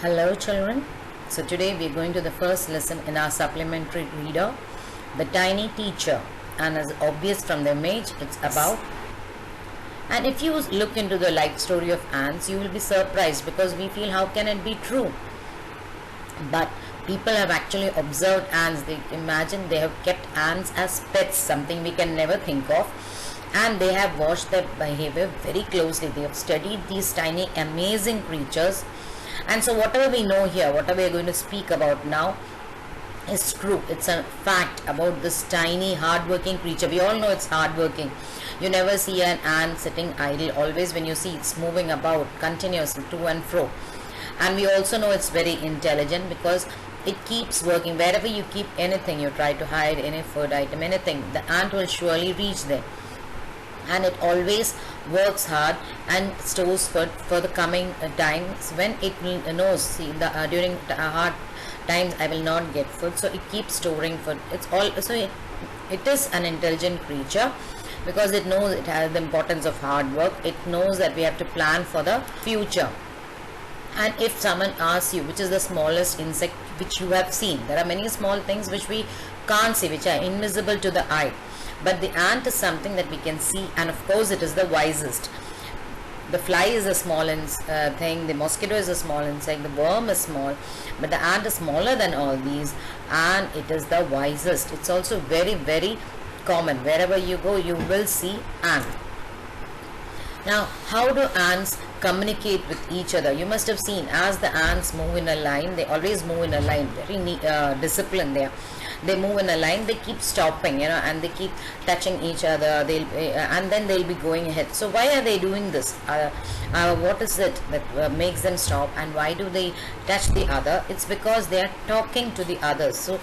Hello children. So today we are going to the first lesson in our supplementary reader, The Tiny Teacher, and as obvious from the image it's about, and if you look into the life story of ants you will be surprised because we feel how can it be true, but people have actually observed ants. They imagine they have kept ants as pets, something we can never think of, and they have watched their behavior very closely. They have studied these tiny amazing creatures. And so whatever we know here, whatever we are going to speak about now is true. It's a fact about this tiny hard-working creature. We all know it's hard-working. You never see an ant sitting idle. Always when you see it's moving about continuously to and fro. And we also know it's very intelligent because it keeps working. Wherever you keep anything, you try to hide any food item, anything, the ant will surely reach there. And it always works hard and stores food for the coming times when it knows, see, during hard times I will not get food, so it keeps storing food. It's all, so it is an intelligent creature because it knows it has the importance of hard work. It knows that we have to plan for the future. And if someone asks you which is the smallest insect which you have seen, there are many small things which we can't see, which are invisible to the eye, but the ant is something that we can see, and of course it is the wisest. The fly is a small thing, the mosquito is a small insect, the worm is small, but the ant is smaller than all these, and it is the wisest. It's also very, very common. Wherever you go, you will see ant. Now, how do ants communicate with each other? You must have seen as the ants move in a line, they always move in a line, very disciplined there. They move in a line, they keep stopping, and they keep touching each other, and then they'll be going ahead. So why are they doing this? What is it that makes them stop, and why do they touch the other? It's because they are talking to the others. So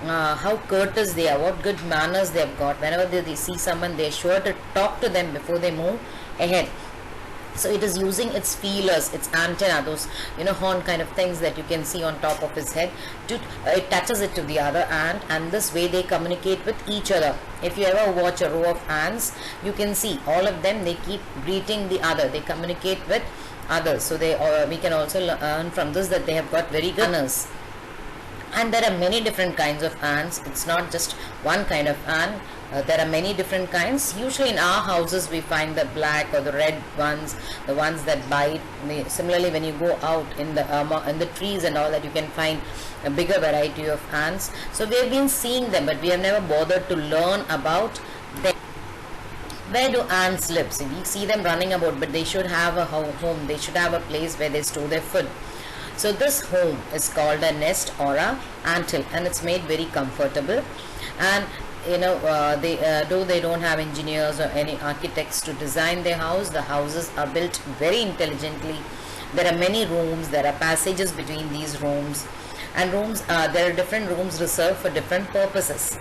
how courteous they are, what good manners they have got. Whenever they see someone, they are sure to talk to them before they move ahead. So it is using its feelers, its antenna, those horn kind of things that you can see on top of its head, to it touches it to the other ant, and this way they communicate with each other. If you ever watch a row of ants, you can see all of them, they keep greeting the other, they communicate with others. So we can also learn from this that they have got very good manners. And there are many different kinds of ants. It's not just one kind of ant. There are many different kinds. Usually in our houses we find the black or the red ones, the ones that bite. Similarly, when you go out in the trees and all that, you can find a bigger variety of ants. So we have been seeing them, but we have never bothered to learn about them. Where do ants live? See, we see them running about, but they should have a home. They should have a place where they store their food. So this home is called a nest or a anthill, and it's made very comfortable. And though they don't have engineers or any architects to design their house, the houses are built very intelligently. There are many rooms, there are passages between these rooms, and there are different rooms reserved for different purposes.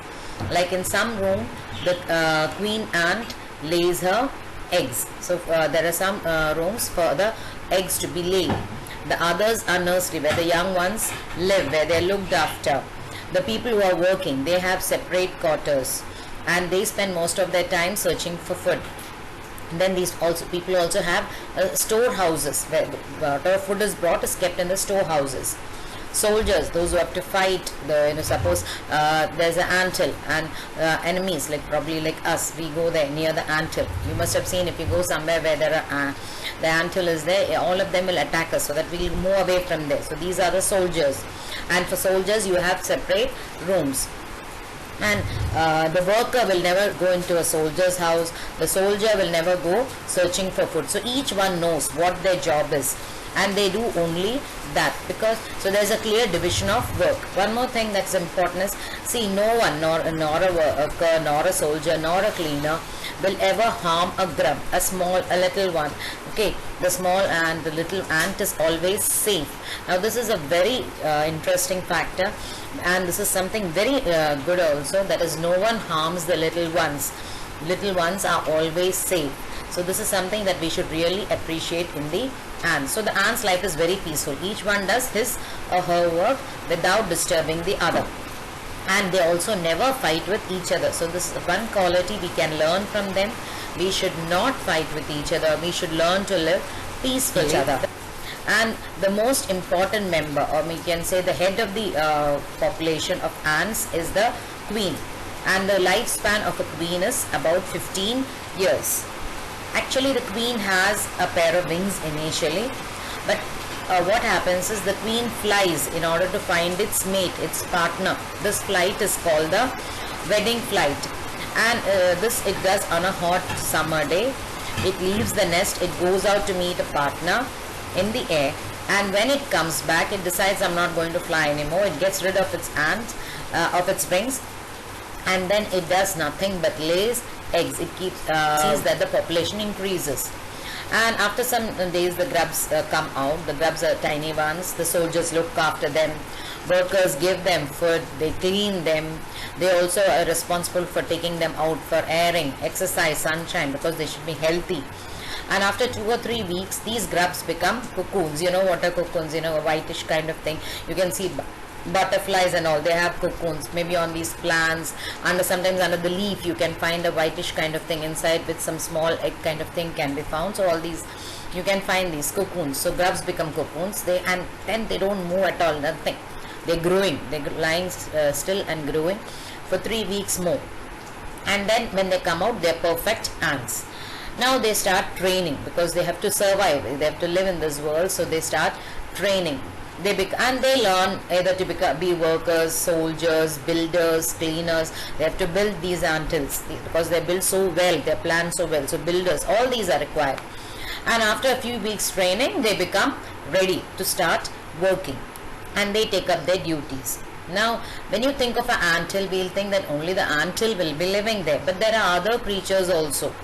Like in some room, the queen ant lays her eggs. So there are some rooms for the eggs to be laid. The others are nursery, where the young ones live, where they are looked after. The people who are working, they have separate quarters, and they spend most of their time searching for food. And then people also have storehouses, where whatever food is brought is kept in the storehouses. Soldiers, those who have to fight, suppose there's an anthill and enemies, probably like us, we go there near the anthill. You must have seen, if you go somewhere where there are the anthill is there, all of them will attack us, so that we'll move away from there. So these are the soldiers, and for soldiers you have separate rooms. And the worker will never go into a soldier's house. The soldier will never go searching for food. So each one knows what their job is, and they do only that, because so there's a clear division of work. One more thing that's important is, see, no one, nor a worker, nor a soldier, nor a cleaner will ever harm a grub, a little one. Okay, the small ant, the little ant is always safe. Now this is a very interesting factor, and this is something very good also, that is, no one harms the little ones. Little ones are always safe. So this is something that we should really appreciate in the ants. So the ant's life is very peaceful. Each one does his or her work without disturbing the other. And they also never fight with each other. So this is one quality we can learn from them. We should not fight with each other. We should learn to live peacefully. And the most important member, or we can say the head of the population of ants, is the queen, and the lifespan of a queen is about 15 years. Actually, the queen has a pair of wings initially, but what happens is the queen flies in order to find its mate, its partner. This flight is called the wedding flight, and this it does on a hot summer day. It leaves the nest, it goes out to meet a partner in the air, and when it comes back, it decides, I'm not going to fly anymore. It gets rid of its of its wings, and then it does nothing but lays eggs. It keeps sees that the population increases, and after some days the grubs come out. The grubs are tiny ones. The soldiers look after them, workers give them food, they clean them. They also are responsible for taking them out for airing, exercise, sunshine, because they should be healthy. And after 2 or 3 weeks, these grubs become cocoons. You know what are cocoons? You know, a whitish kind of thing. You can see butterflies and all, they have cocoons, maybe on these plants, and sometimes under the leaf you can find a whitish kind of thing inside, with some small egg kind of thing can be found. So all these, you can find these cocoons. So grubs become cocoons, and then they don't move at all, nothing. They're growing, they're lying still and growing for 3 weeks more, and then when they come out, they're perfect ants. Now they start training, because they have to survive, they have to live in this world, so they start training. And they learn either to be workers, soldiers, builders, cleaners. They have to build these ant hills, because they build so well, they plan so well. So builders, all these are required. And after a few weeks training, they become ready to start working, and they take up their duties. Now, when you think of an anthill, we'll think that only the anthill will be living there, but there are other creatures also,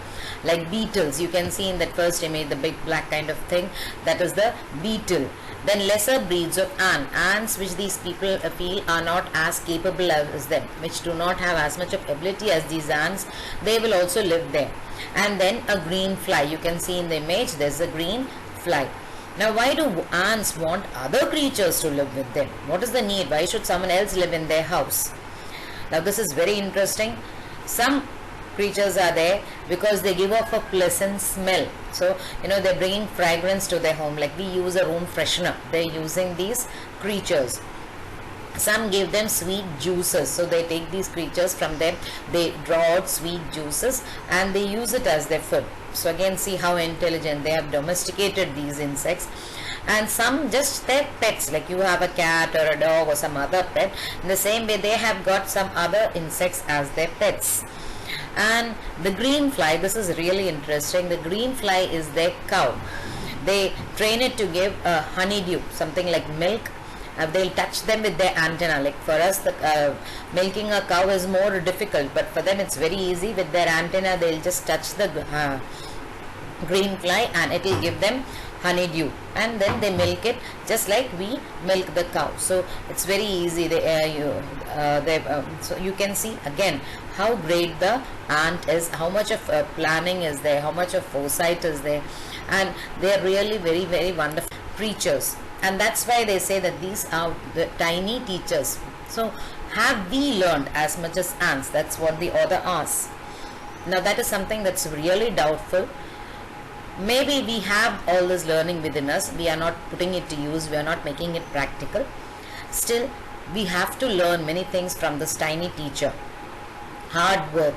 like beetles. You can see in that first image, the big black kind of thing, that is the beetle. Then lesser breeds of ants which these people feel are not as capable as them, which do not have as much of ability as these ants, they will also live there. And then a green fly. You can see in the image, there's a green fly. Now, why do ants want other creatures to live with them? What is the need? Why should someone else live in their house? Now, this is very interesting. Some creatures are there because they give off a pleasant smell. So, you know, they're bringing fragrance to their home, like we use a room freshener. They're using these creatures. Some give them sweet juices, so they take these creatures from them, they draw out sweet juices and they use it as their food. So again, see how intelligent, they have domesticated these insects. And some just their pets, like you have a cat or a dog or some other pet, in the same way they have got some other insects as their pets. And the green fly, this is really interesting. The green fly is their cow. They train it to give a honeydew, something like milk. They'll touch them with their antenna. Like for us, milking a cow is more difficult, but for them it's very easy. With their antenna, they'll just touch the green fly and it will give them honeydew, and then they milk it just like we milk the cow. So it's very easy. So you can see again how great the ant is, how much of planning is there, how much of foresight is there, and they are really very, very wonderful creatures. And that's why they say that these are the tiny teachers. So have we learned as much as ants? That's what the author asks. Now that is something that's really doubtful. Maybe we have all this learning within us, we are not putting it to use, we are not making it practical. Still, we have to learn many things from this tiny teacher. Hard work,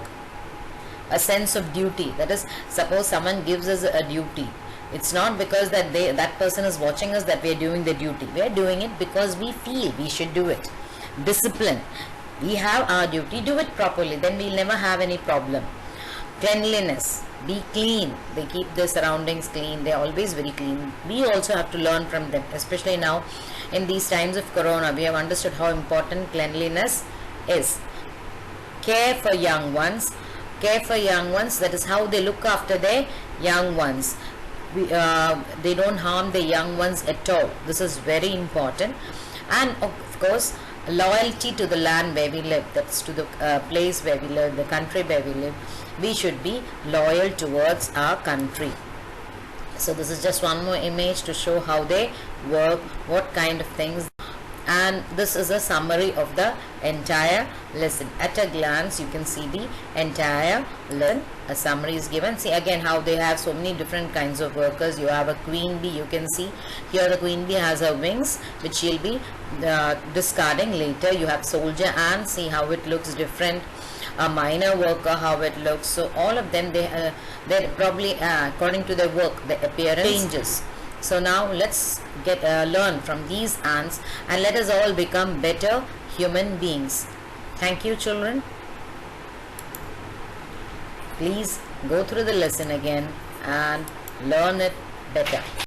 a sense of duty. That is, suppose someone gives us a duty, it's not because that that person is watching us that we are doing the duty. We are doing it because we feel we should do it. Discipline, we have our duty, do it properly, then we'll never have any problem. Cleanliness, be clean. They keep their surroundings clean, they are always very clean. We also have to learn from them, especially now in these times of corona. We have understood how important cleanliness is. Care for young ones, that is how they look after their young ones. They don't harm the young ones at all. This is very important. And of course, loyalty to the land where we live, that's to the place where we live, the country where we live. We should be loyal towards our country. So this is just one more image to show how they work, what kind of things. and this is a summary of the entire lesson. At a glance you can see the entire lesson. A summary is given. See again how they have so many different kinds of workers. You have a queen bee, you can see here the queen bee has her wings which she'll be discarding later. You have soldier ant, see how it looks different. A miner worker, how it looks. So all of them, they probably according to their work, the appearance changes. So now let's get learn from these ants, and let us all become better human beings. Thank you, children. Please go through the lesson again and learn it better.